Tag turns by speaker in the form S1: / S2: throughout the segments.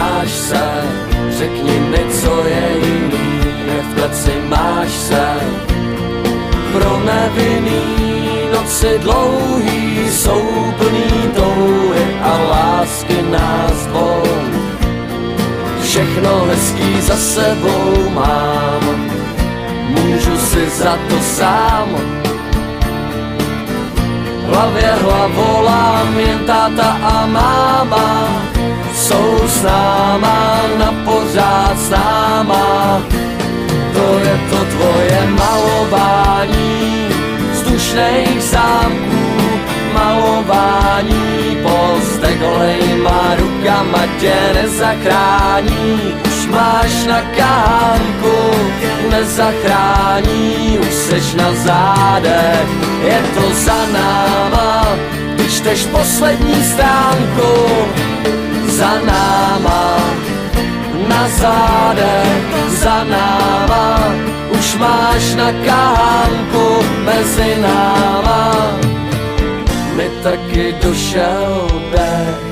S1: máš se, řekni mi, co je jiný, kde v kleci máš se. Pro nevinný noci dlouhý jsou plný touhy a lásky nás dvou. Všechno hezký za sebou mám, můžu si za to sám. V hlavě hlavolám, jen táta a máma jsou s náma, na pořád s náma. To je to tvoje malování vzdušných zámků, malování pozdech holejma rukama tě nezachrání. Už máš na kánku, nezachrání, už seš na zádech, je to za náma. Když čteš poslední stránku, za náma, na zádech, za náma. Už máš na kánku mezi náma, mi taky došel dech.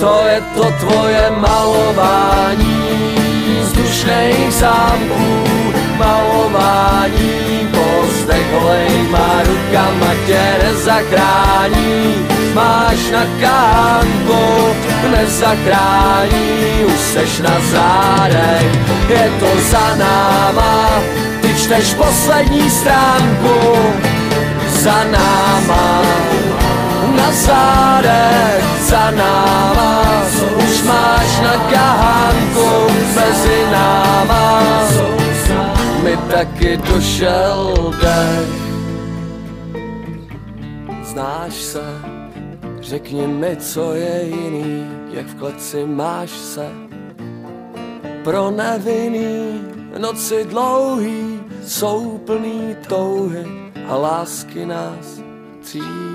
S1: To je to tvoje malování vzdušných zámků, malování pozdech holejma rukama tě nezachrání. Máš na kánku, nezachrání, už seš na zádech, je to za náma. Ty čteš poslední stránku, za náma, na zádech, za náma. Už máš na kánku mezi náma, mi taky došel dech. Znáš se, řekni mi, co je jiný, jak v kleci máš se. Pro nevinný noci dlouhý jsou plný touhy a lásky nás tří.